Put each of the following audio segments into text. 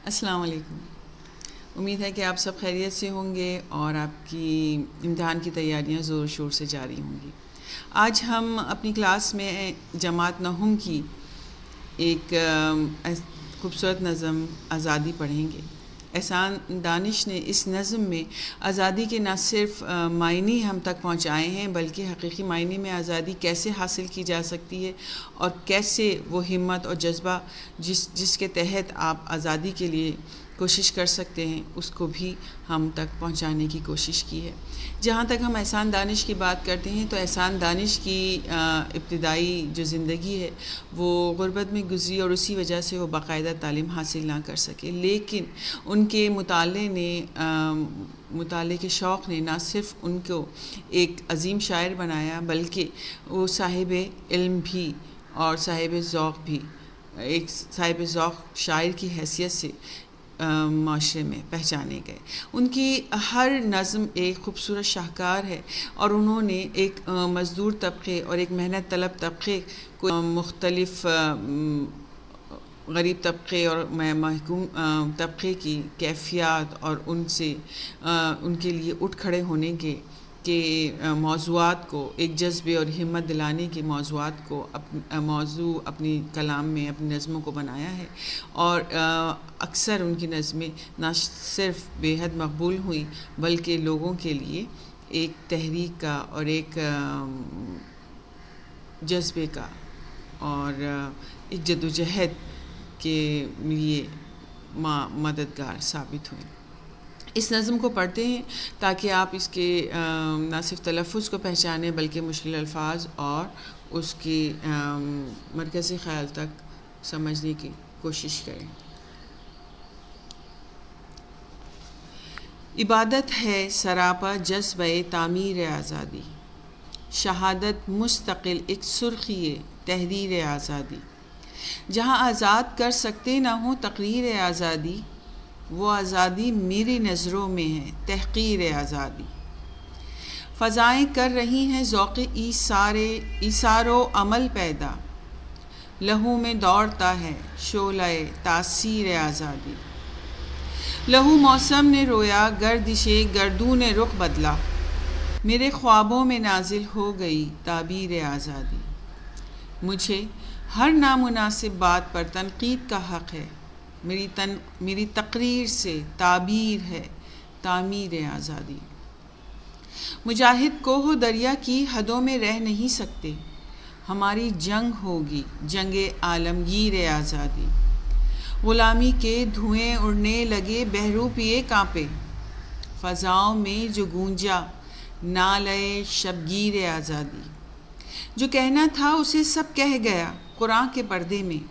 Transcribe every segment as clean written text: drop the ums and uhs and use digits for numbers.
السلام علیکم۔ امید ہے کہ آپ سب خیریت سے ہوں گے اور آپ کی امتحان کی تیاریاں زور و شور سے جاری ہوں گی۔ آج ہم اپنی کلاس میں جماعت نہم کی ایک خوبصورت نظم آزادی پڑھیں گے۔ احسان دانش نے اس نظم میں آزادی کے نہ صرف معنی ہم تک پہنچائے ہیں بلکہ حقیقی معنی میں آزادی کیسے حاصل کی جا سکتی ہے اور کیسے وہ ہمت اور جذبہ جس کے تحت آپ آزادی کے لیے کوشش کر سکتے ہیں اس کو بھی ہم تک پہنچانے کی کوشش کی ہے۔ جہاں تک ہم احسان دانش کی بات کرتے ہیں تو احسان دانش کی ابتدائی جو زندگی ہے وہ غربت میں گزری اور اسی وجہ سے وہ باقاعدہ تعلیم حاصل نہ کر سکے، لیکن ان کے مطالعے کے شوق نے نہ صرف ان کو ایک عظیم شاعر بنایا بلکہ وہ صاحب علم بھی اور صاحب ذوق بھی، ایک صاحب ذوق شاعر کی حیثیت سے معاشرے میں پہچانے گئے۔ ان کی ہر نظم ایک خوبصورت شاہکار ہے اور انہوں نے ایک مزدور طبقے اور ایک محنت طلب طبقے کو مختلف غریب طبقے اور محکوم طبقے کی کیفیات اور ان کے لیے اٹھ کھڑے ہونے کے موضوعات کو، ایک جذبے اور ہمت دلانے کے موضوعات کو موضوع اپنی کلام میں اپنی نظموں کو بنایا ہے، اور اکثر ان کی نظمیں نہ صرف بے حد مقبول ہوئیں بلکہ لوگوں کے لیے ایک تحریک کا اور ایک جذبے کا اور ایک جدوجہد کے لیے مددگار ثابت ہوئیں۔ اس نظم کو پڑھتے ہیں تاکہ آپ اس کے نہ صرف تلفظ کو پہچانیں بلکہ مشکل الفاظ اور اس کے مرکزی خیال تک سمجھنے کی کوشش کریں۔ عبادت ہے سراپا جذبہ تعمیر آزادی، شہادت مستقل ایک سرخی تحریر آزادی، جہاں آزاد کر سکتے نہ ہوں تقریر آزادی، وہ آزادی میری نظروں میں ہے تحقیر آزادی۔ فضائیں کر رہی ہیں ذوق ایثار و عمل پیدا، لہو میں دوڑتا ہے شعلہ تاثیر آزادی۔ لہو موسم نے رویا گردش گردون رخ بدلا، میرے خوابوں میں نازل ہو گئی تعبیر آزادی۔ مجھے ہر نامناسب بات پر تنقید کا حق ہے، میری تقریر سے تعبیر ہے تعمیر آزادی۔ مجاہد کوہ و دریا کی حدوں میں رہ نہیں سکتے، ہماری جنگ ہوگی جنگ عالمگیر آزادی۔ غلامی کے دھوئیں اڑنے لگے بہرو پیے کانپے، فضاؤں میں جو گونجا نالے شبگیر آزادی۔ جو کہنا تھا اسے سب کہہ گیا قرآن کے پردے میں،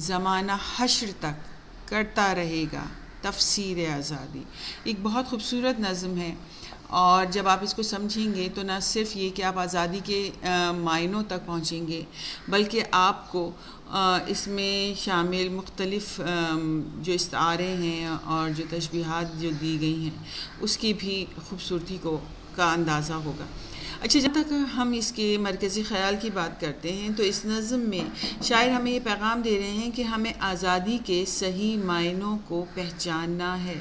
زمانہ حشر تک کرتا رہے گا تفسیر آزادی۔ ایک بہت خوبصورت نظم ہے، اور جب آپ اس کو سمجھیں گے تو نہ صرف یہ کہ آپ آزادی کے معنوں تک پہنچیں گے بلکہ آپ کو اس میں شامل مختلف جو استعارے ہیں اور جو تشبیہات جو دی گئی ہیں اس کی بھی خوبصورتی کا اندازہ ہوگا۔ اچھا، جب تک ہم اس کے مرکزی خیال کی بات کرتے ہیں تو اس نظم میں شاعر ہمیں یہ پیغام دے رہے ہیں کہ ہمیں آزادی کے صحیح معنوں کو پہچاننا ہے۔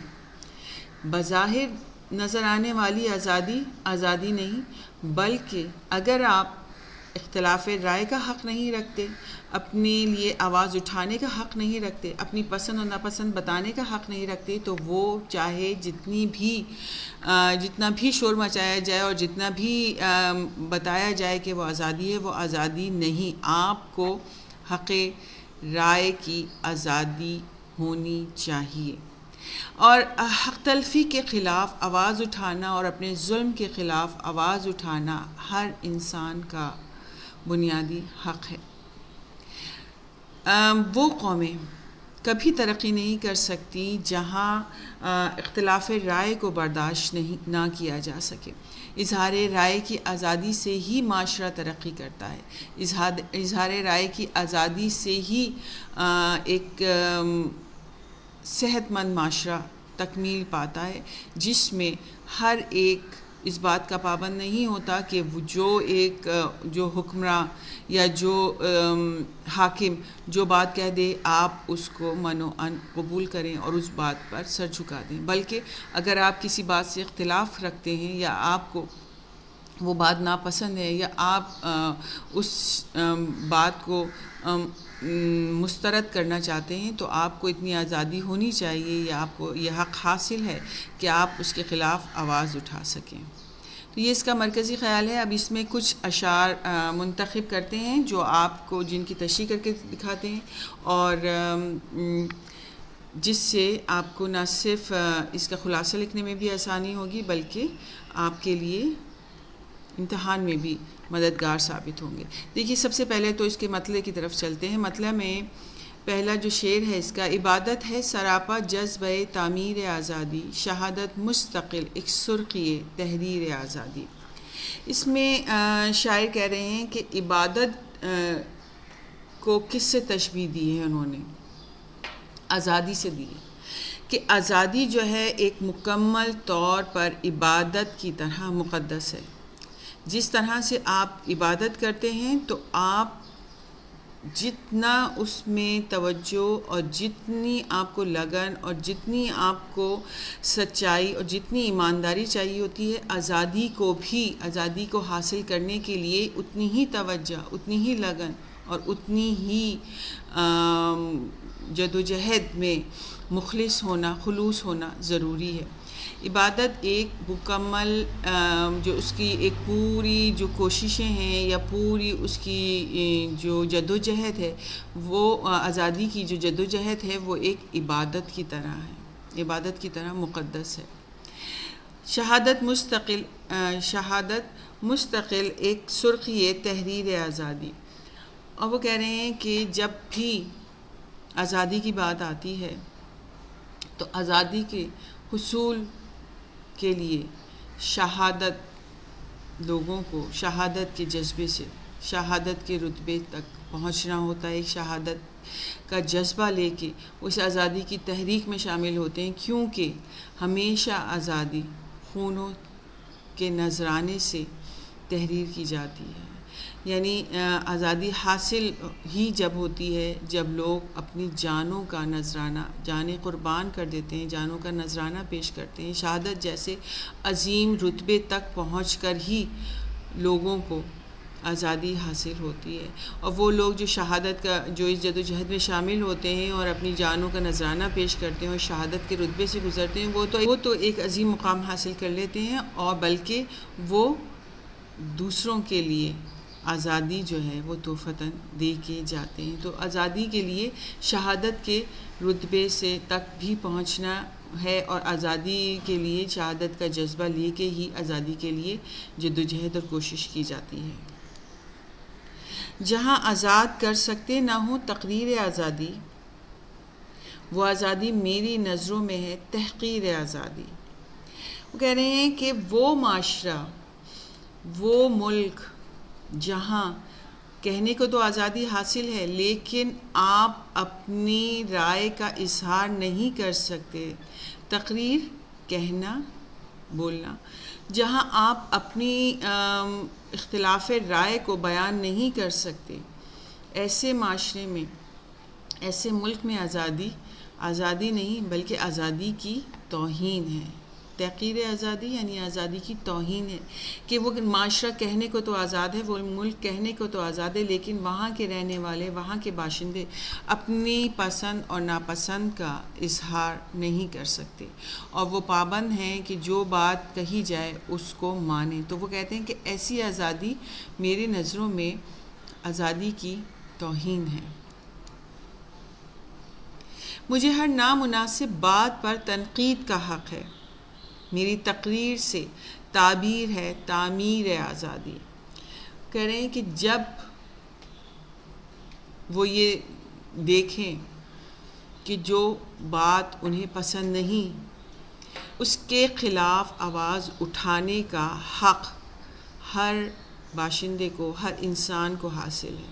بظاہر نظر آنے والی آزادی نہیں، بلکہ اگر آپ اختلاف رائے کا حق نہیں رکھتے، اپنے لیے آواز اٹھانے کا حق نہیں رکھتے، اپنی پسند اور ناپسند بتانے کا حق نہیں رکھتے، تو وہ چاہے جتنا بھی شور مچایا جائے اور جتنا بھی بتایا جائے کہ وہ آزادی ہے، وہ آزادی نہیں۔ آپ کو حق رائے کی آزادی ہونی چاہیے، اور حق تلفی کے خلاف آواز اٹھانا اور اپنے ظلم کے خلاف آواز اٹھانا ہر انسان کا بنیادی حق ہے۔ وہ قومیں کبھی ترقی نہیں کر سکتی جہاں اختلاف رائے کو برداشت نہ کیا جا سکے۔ اظہار رائے کی آزادی سے ہی معاشرہ ترقی کرتا ہے، اظہار رائے کی آزادی سے ہی ایک صحت مند معاشرہ تکمیل پاتا ہے، جس میں ہر ایک اس بات کا پابند نہیں ہوتا کہ وہ جو حکمراں یا جو حاکم جو بات کہہ دے آپ اس کو منوعاً قبول کریں اور اس بات پر سر جھکا دیں، بلکہ اگر آپ کسی بات سے اختلاف رکھتے ہیں یا آپ کو وہ بات ناپسند ہے یا آپ اس بات کو مسترد کرنا چاہتے ہیں، تو آپ کو اتنی آزادی ہونی چاہیے یا آپ کو یہ حق حاصل ہے کہ آپ اس کے خلاف آواز اٹھا سکیں۔ تو یہ اس کا مرکزی خیال ہے۔ اب اس میں کچھ اشعار منتخب کرتے ہیں جو آپ کو جن کی تشریح کر کے دکھاتے ہیں، اور جس سے آپ کو نہ صرف اس کا خلاصہ لکھنے میں بھی آسانی ہوگی بلکہ آپ کے لیے امتحان میں بھی مددگار ثابت ہوں گے۔ دیکھیے، سب سے پہلے تو اس کے مطلع کی طرف چلتے ہیں۔ مطلع میں پہلا جو شعر ہے اس کا، عبادت ہے سراپا جذبہ تعمیر آزادی، شہادت مستقل ایک سرخی تحریر آزادی۔ اس میں شاعر کہہ رہے ہیں کہ عبادت کو کس سے تشبیہ دی ہے انہوں نے؟ آزادی سے دی ہے، کہ آزادی جو ہے ایک مکمل طور پر عبادت کی طرح مقدس ہے۔ جس طرح سے آپ عبادت کرتے ہیں تو آپ جتنا اس میں توجہ اور جتنی آپ کو لگن اور جتنی آپ کو سچائی اور جتنی ایمانداری چاہیے ہوتی ہے، آزادی کو حاصل کرنے کے لیے اتنی ہی توجہ، اتنی ہی لگن اور اتنی ہی جدوجہد میں مخلص ہونا، خلوص ہونا ضروری ہے۔ عبادت ایک مکمل جو اس کی ایک پوری جو کوششیں ہیں یا پوری اس کی جو جدوجہد ہے، وہ آزادی کی جو جدوجہد ہے وہ ایک عبادت کی طرح ہے، عبادت کی طرح مقدس ہے۔ شہادت مستقل ایک سرخی تحریر آزادی، اور وہ کہہ رہے ہیں کہ جب بھی آزادی کی بات آتی ہے تو آزادی کے حصول کے لیے شہادت، لوگوں کو شہادت کے جذبے سے شہادت کے رتبے تک پہنچنا ہوتا ہے۔ ایک شہادت کا جذبہ لے کے اس آزادی کی تحریک میں شامل ہوتے ہیں، کیونکہ ہمیشہ آزادی خونوں کے نذرانے سے تحریر کی جاتی ہے۔ یعنی آزادی حاصل ہی جب ہوتی ہے جب لوگ اپنی جانوں کا نذرانہ، جانیں قربان کر دیتے ہیں، جانوں کا نذرانہ پیش کرتے ہیں۔ شہادت جیسے عظیم رتبے تک پہنچ کر ہی لوگوں کو آزادی حاصل ہوتی ہے، اور وہ لوگ جو شہادت کا جو اس جدوجہد میں شامل ہوتے ہیں اور اپنی جانوں کا نذرانہ پیش کرتے ہیں اور شہادت کے رتبے سے گزرتے ہیں، وہ تو ایک عظیم مقام حاصل کر لیتے ہیں، اور بلکہ وہ دوسروں کے لیے آزادی جو ہے وہ تحفتاً دے کے جاتے ہیں۔ تو آزادی کے لیے شہادت کے رتبے سے تک بھی پہنچنا ہے، اور آزادی کے لیے شہادت کا جذبہ لے کے ہی آزادی کے لیے جدوجہد اور کوشش کی جاتی ہے۔ جہاں آزاد کر سکتے نہ ہوں تقریر آزادی، وہ آزادی میری نظروں میں ہے تحقیر آزادی۔ وہ کہہ رہے ہیں کہ وہ معاشرہ، وہ ملک جہاں کہنے کو تو آزادی حاصل ہے لیکن آپ اپنی رائے کا اظہار نہیں کر سکتے، تقریر کہنا، بولنا، جہاں آپ اپنی اختلاف رائے کو بیان نہیں کر سکتے، ایسے معاشرے میں، ایسے ملک میں آزادی نہیں بلکہ آزادی کی توہین ہے۔ تحقیر آزادی یعنی آزادی کی توہین ہے، کہ وہ معاشرہ کہنے کو تو آزاد ہے، وہ ملک کہنے کو تو آزاد ہے، لیکن وہاں کے رہنے والے، وہاں کے باشندے اپنی پسند اور ناپسند کا اظہار نہیں کر سکتے، اور وہ پابند ہیں کہ جو بات کہی جائے اس کو مانیں۔ تو وہ کہتے ہیں کہ ایسی آزادی میری نظروں میں آزادی کی توہین ہے۔ مجھے ہر نامناسب بات پر تنقید کا حق ہے، میری تقریر سے تعبیر ہے تعمیر آزادی۔ کہہ رہے ہیں کہ جب وہ یہ دیکھیں کہ جو بات انہیں پسند نہیں، اس کے خلاف آواز اٹھانے کا حق ہر باشندے کو، ہر انسان کو حاصل ہے۔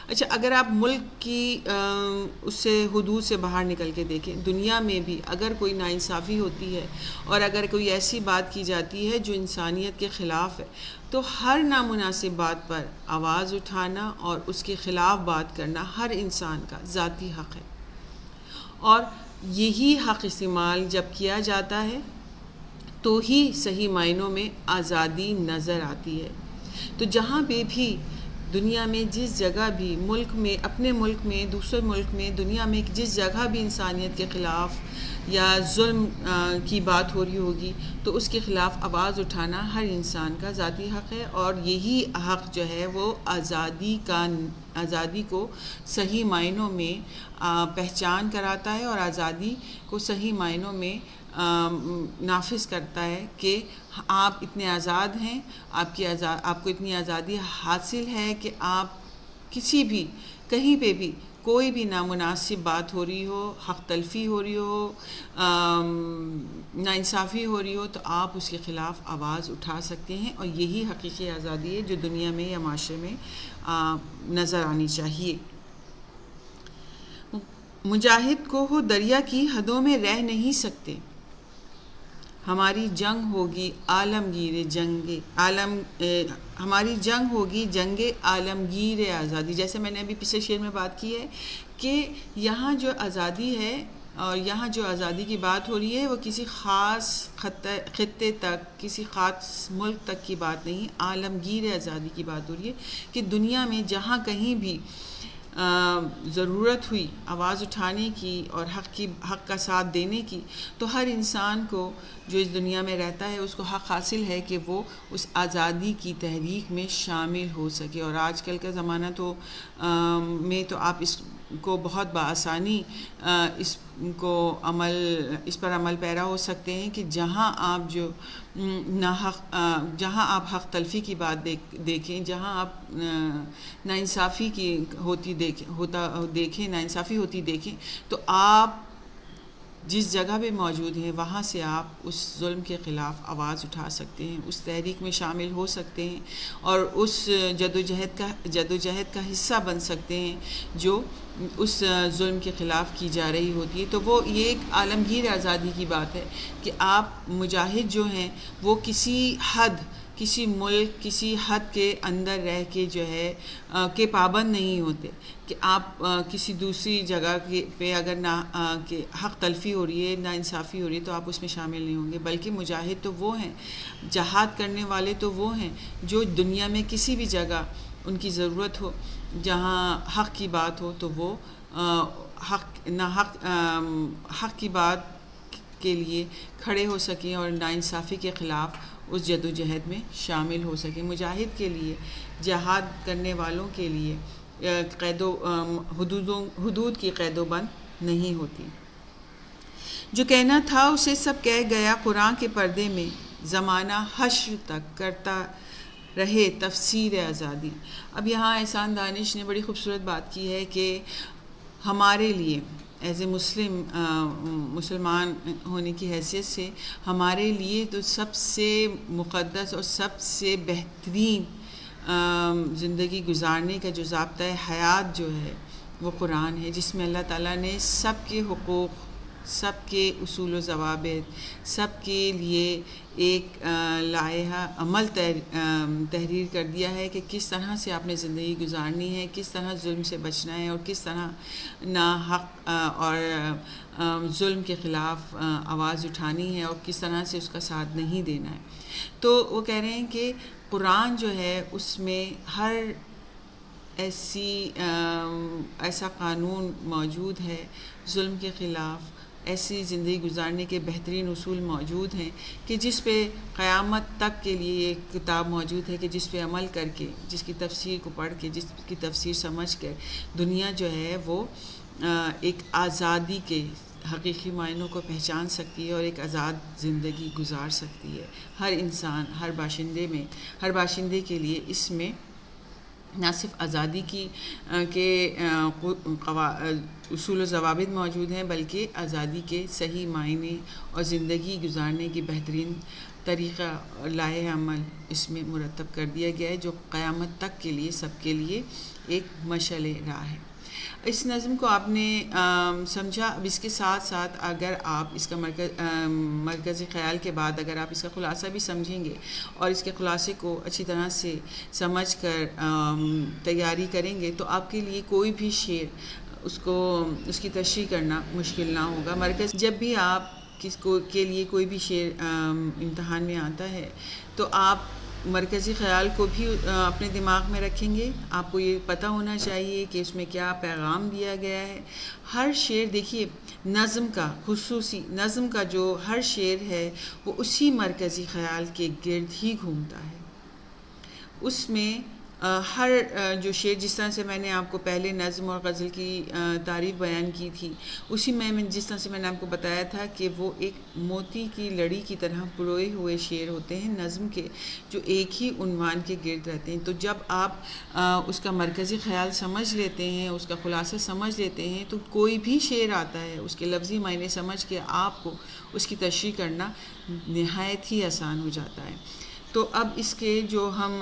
اچھا، اگر آپ ملک کی اس سے حدود سے باہر نکل کے دیکھیں، دنیا میں بھی اگر کوئی ناانصافی ہوتی ہے اور اگر کوئی ایسی بات کی جاتی ہے جو انسانیت کے خلاف ہے، تو ہر نامناسب بات پر آواز اٹھانا اور اس کے خلاف بات کرنا ہر انسان کا ذاتی حق ہے، اور یہی حق استعمال جب کیا جاتا ہے تو ہی صحیح معنوں میں آزادی نظر آتی ہے۔ تو جہاں پہ بھی دنیا میں جس جگہ بھی ملک میں، اپنے ملک میں، دوسرے ملک میں، دنیا میں جس جگہ بھی انسانیت کے خلاف یا ظلم کی بات ہو رہی ہوگی تو اس کے خلاف آواز اٹھانا ہر انسان کا ذاتی حق ہے، اور یہی حق جو ہے وہ آزادی کو صحیح معنوں میں پہچان کراتا ہے، اور آزادی کو صحیح معنوں میں نافذ کرتا ہے کہ آپ اتنے آزاد ہیں، آپ کو اتنی آزادی حاصل ہے کہ آپ کسی بھی، کہیں پہ بھی کوئی بھی نامناسب بات ہو رہی ہو، حق تلفی ہو رہی ہو، ناانصافی ہو رہی ہو، تو آپ اس کے خلاف آواز اٹھا سکتے ہیں، اور یہی حقیقی آزادی ہے جو دنیا میں یا معاشرے میں نظر آنی چاہیے۔ مجاہد کو ہو دریا کی حدوں میں رہ نہیں سکتے، ہماری جنگ ہوگی ہماری جنگ ہوگی جنگ عالمگیر آزادی۔ جیسے میں نے ابھی پچھلے شعر میں بات کی ہے کہ یہاں جو آزادی ہے اور یہاں جو آزادی کی بات ہو رہی ہے وہ کسی خاص خطے تک، کسی خاص ملک تک کی بات نہیں، عالمگیر آزادی کی بات ہو رہی ہے کہ دنیا میں جہاں کہیں بھی ضرورت ہوئی آواز اٹھانے کی اور حق کا ساتھ دینے کی، تو ہر انسان کو جو اس دنیا میں رہتا ہے اس کو حق حاصل ہے کہ وہ اس آزادی کی تحریک میں شامل ہو سکے۔ اور آج کل کا زمانہ میں تو آپ اس کو بہت بآسانی اس پر عمل پیرا ہو سکتے ہیں کہ جہاں آپ حق تلفی کی بات دیکھیں، جہاں آپ ناانصافی ناانصافی ہوتی دیکھیں، تو آپ جس جگہ پہ موجود ہیں وہاں سے آپ اس ظلم کے خلاف آواز اٹھا سکتے ہیں، اس تحریک میں شامل ہو سکتے ہیں، اور اس جدوجہد کا حصہ بن سکتے ہیں جو اس ظلم کے خلاف کی جا رہی ہوتی ہے۔ تو وہ یہ ایک عالمگیر آزادی کی بات ہے کہ آپ مجاہد جو ہیں وہ کسی ملک، کسی حد کے اندر رہ کے جو ہے کہ پابند نہیں ہوتے کہ آپ کسی دوسری جگہ پہ اگر کہ حق تلفی ہو رہی ہے، ناانصافی ہو رہی ہے، تو آپ اس میں شامل نہیں ہوں گے، بلکہ مجاہد تو وہ ہیں، جہاد کرنے والے تو وہ ہیں جو دنیا میں کسی بھی جگہ ان کی ضرورت ہو، جہاں حق کی بات ہو تو وہ حق کی بات کے لیے کھڑے ہو سکیں اور ناانصافی کے خلاف اس جدوجہد میں شامل ہو سکیں۔ مجاہد کے لیے، جہاد کرنے والوں کے لیے حدود کی قید و بند نہیں ہوتی۔ جو کہنا تھا اسے سب کہہ گیا قرآن کے پردے میں، زمانہ حشر تک کرتا رہے تفسیر آزادی۔ اب یہاں احسان دانش نے بڑی خوبصورت بات کی ہے کہ ہمارے لیے ایز اے مسلمان ہونے کی حیثیت سے ہمارے لیے تو سب سے مقدس اور سب سے بہترین زندگی گزارنے کا جو ضابطۂ حیات جو ہے وہ قرآن ہے، جس میں اللہ تعالیٰ نے سب کے حقوق، سب کے اصول و ضوابط، سب کے لیے ایک لائحہ عمل تحریر کر دیا ہے کہ کس طرح سے آپ نے زندگی گزارنی ہے، کس طرح ظلم سے بچنا ہے، اور کس طرح ناحق اور ظلم کے خلاف آواز اٹھانی ہے، اور کس طرح سے اس کا ساتھ نہیں دینا ہے۔ تو وہ کہہ رہے ہیں کہ قرآن جو ہے اس میں ہر ایسا قانون موجود ہے ظلم کے خلاف، ایسی زندگی گزارنے کے بہترین اصول موجود ہیں کہ جس پہ قیامت تک کے لیے ایک کتاب موجود ہے کہ جس پہ عمل کر کے، جس کی تفسیر کو پڑھ کے، جس کی تفسیر سمجھ کر دنیا جو ہے وہ ایک آزادی کے حقیقی معنوں کو پہچان سکتی ہے اور ایک آزاد زندگی گزار سکتی ہے۔ ہر انسان، ہر باشندے کے لیے اس میں نہ صرف آزادی اصول و ضوابط موجود ہیں، بلکہ آزادی کے صحیح معنی اور زندگی گزارنے کی بہترین طریقہ لائحہ عمل اس میں مرتب کر دیا گیا ہے، جو قیامت تک کے لیے سب کے لیے ایک مشعل راہ ہے۔ اس نظم کو آپ نے سمجھا۔ اب اس کے ساتھ ساتھ اگر آپ اس کا مرکزی خیال کے بعد اگر آپ اس کا خلاصہ بھی سمجھیں گے اور اس کے خلاصے کو اچھی طرح سے سمجھ کر تیاری کریں گے تو آپ کے لیے کوئی بھی شعر اس کی تشریح کرنا مشکل نہ ہوگا۔ جب بھی آپ کے لیے کوئی بھی شعر امتحان میں آتا ہے تو آپ مرکزی خیال کو بھی اپنے دماغ میں رکھیں گے۔ آپ کو یہ پتہ ہونا چاہیے کہ اس میں کیا پیغام دیا گیا ہے۔ ہر شعر دیکھیے، نظم کا جو ہر شعر ہے وہ اسی مرکزی خیال کے گرد ہی گھومتا ہے۔ اس میں ہر جو شعر، جس طرح سے میں نے آپ کو پہلے نظم اور غزل کی تعریف بیان کی تھی، اسی میں جس طرح سے میں نے آپ کو بتایا تھا کہ وہ ایک موتی کی لڑی کی طرح پروئے ہوئے شعر ہوتے ہیں نظم کے، جو ایک ہی عنوان کے گرد رہتے ہیں۔ تو جب آپ اس کا مرکزی خیال سمجھ لیتے ہیں، اس کا خلاصہ سمجھ لیتے ہیں، تو کوئی بھی شعر آتا ہے اس کے لفظی معنی سمجھ کے آپ کو اس کی تشریح کرنا نہایت ہی آسان ہو جاتا ہے۔ تو اب اس کے جو ہم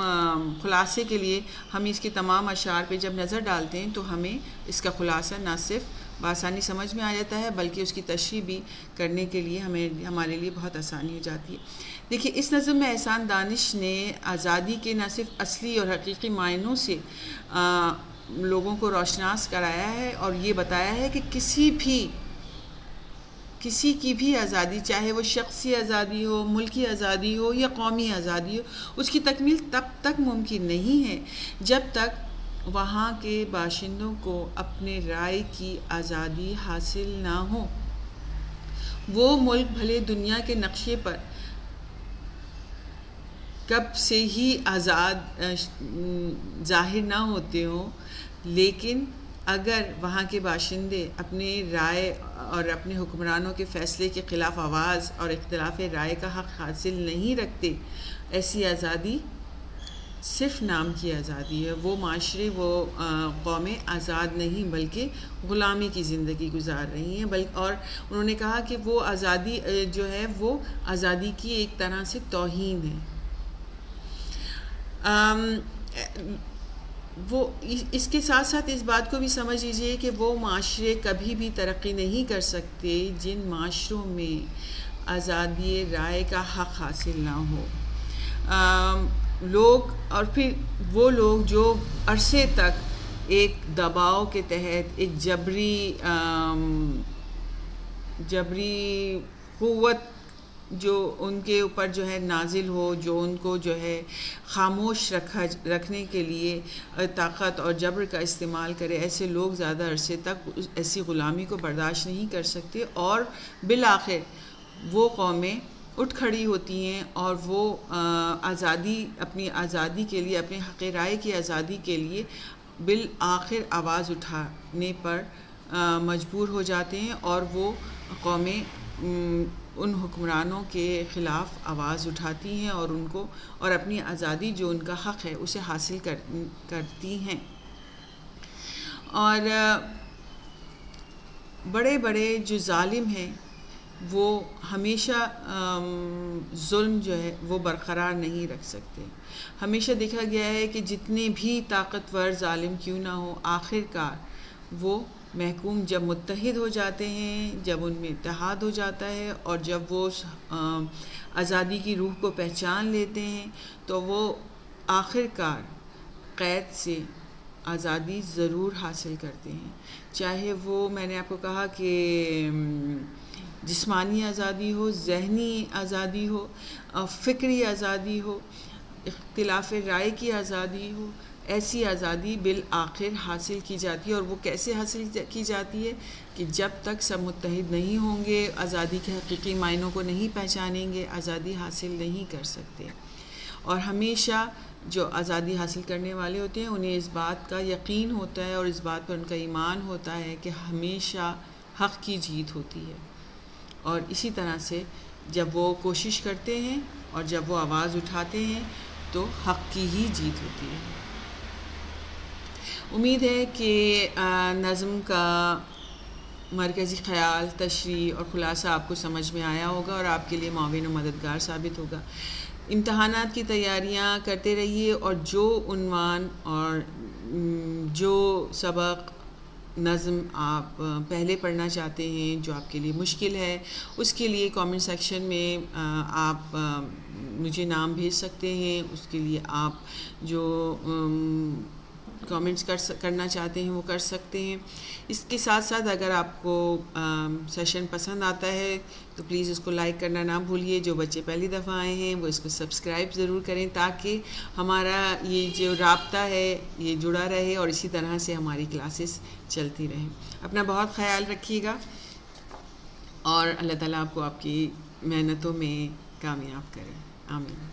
خلاصے کے لیے ہم اس کے تمام اشعار پہ جب نظر ڈالتے ہیں تو ہمیں اس کا خلاصہ نہ صرف بآسانی سمجھ میں آ جاتا ہے بلکہ اس کی تشریح بھی کرنے کے لیے ہمارے لیے بہت آسانی ہو جاتی ہے۔ دیکھیے، اس نظم میں احسان دانش نے آزادی کے نہ صرف اصلی اور حقیقی معنوں سے لوگوں کو روشناس کرایا ہے اور یہ بتایا ہے کہ کسی کی بھی آزادی، چاہے وہ شخصی آزادی ہو، ملکی آزادی ہو یا قومی آزادی ہو، اس کی تکمیل تب تک ممکن نہیں ہے جب تک وہاں کے باشندوں کو اپنے رائے کی آزادی حاصل نہ ہو۔ وہ ملک بھلے دنیا کے نقشے پر کب سے ہی آزاد ظاہر نہ ہوتے ہوں، لیکن اگر وہاں کے باشندے اپنی رائے اور اپنے حکمرانوں کے فیصلے کے خلاف آواز اور اختلاف رائے کا حق حاصل نہیں رکھتے، ایسی آزادی صرف نام کی آزادی ہے۔ وہ معاشرے، وہ قومیں آزاد نہیں بلکہ غلامی کی زندگی گزار رہی ہیں، اور انہوں نے کہا کہ وہ آزادی جو ہے وہ آزادی کی ایک طرح سے توہین ہے۔ وہ اس کے ساتھ ساتھ اس بات کو بھی سمجھ لیجیے کہ وہ معاشرے کبھی بھی ترقی نہیں کر سکتے جن معاشروں میں آزادی رائے کا حق حاصل نہ ہو۔ اور پھر وہ لوگ جو عرصے تک ایک دباؤ کے تحت، ایک جبری قوت جو ان کے اوپر جو ہے نازل ہو، جو ان کو جو ہے خاموش رکھنے کے لیے طاقت اور جبر کا استعمال کرے، ایسے لوگ زیادہ عرصے تک ایسی غلامی کو برداشت نہیں کر سکتے، اور بالآخر وہ قومیں اٹھ کھڑی ہوتی ہیں اور وہ اپنی آزادی کے لیے، اپنے حق رائے کی آزادی کے لیے بالآخر آواز اٹھانے پر مجبور ہو جاتے ہیں، اور وہ قومیں ان حکمرانوں کے خلاف آواز اٹھاتی ہیں اور اپنی آزادی جو ان کا حق ہے اسے حاصل کرتی ہیں۔ اور بڑے بڑے جو ظالم ہیں وہ ہمیشہ ظلم جو ہے وہ برقرار نہیں رکھ سکتے۔ ہمیشہ دیکھا گیا ہے کہ جتنے بھی طاقتور ظالم کیوں نہ ہو، آخر کار وہ محکوم جب متحد ہو جاتے ہیں، جب ان میں اتحاد ہو جاتا ہے اور جب وہ آزادی کی روح کو پہچان لیتے ہیں تو وہ آخر کار قید سے آزادی ضرور حاصل کرتے ہیں، چاہے وہ میں نے آپ کو کہا کہ جسمانی آزادی ہو، ذہنی آزادی ہو، فکری آزادی ہو، اختلاف رائے کی آزادی ہو، ایسی آزادی بالآخر حاصل کی جاتی ہے۔ اور وہ کیسے حاصل کی جاتی ہے کہ جب تک سب متحد نہیں ہوں گے، آزادی کے حقیقی معنوں کو نہیں پہچانیں گے، آزادی حاصل نہیں کر سکتے۔ اور ہمیشہ جو آزادی حاصل کرنے والے ہوتے ہیں انہیں اس بات کا یقین ہوتا ہے اور اس بات پر ان کا ایمان ہوتا ہے کہ ہمیشہ حق کی جیت ہوتی ہے، اور اسی طرح سے جب وہ کوشش کرتے ہیں اور جب وہ آواز اٹھاتے ہیں تو حق کی ہی جیت ہوتی ہے۔ امید ہے کہ نظم کا مرکزی خیال، تشریح اور خلاصہ آپ کو سمجھ میں آیا ہوگا اور آپ کے لیے معاون و مددگار ثابت ہوگا۔ امتحانات کی تیاریاں کرتے رہیے اور جو عنوان اور جو سبق نظم آپ پہلے پڑھنا چاہتے ہیں جو آپ کے لیے مشکل ہے، اس کے لیے کامنٹ سیکشن میں آپ مجھے نام بھیج سکتے ہیں۔ اس کے لیے آپ جو کامنٹس کرنا چاہتے ہیں وہ کر سکتے ہیں۔ اس کے ساتھ ساتھ اگر آپ کو سیشن پسند آتا ہے تو پلیز اس کو لائک کرنا نہ بھولیے۔ جو بچے پہلی دفعہ آئے ہیں وہ اس کو سبسکرائب ضرور کریں تاکہ ہمارا یہ جو رابطہ ہے یہ جڑا رہے اور اسی طرح سے ہماری کلاسز چلتی رہیں۔ اپنا بہت خیال رکھیے گا اور اللہ تعالیٰ آپ کو آپ کی محنتوں میں کامیاب کرے۔ آمین۔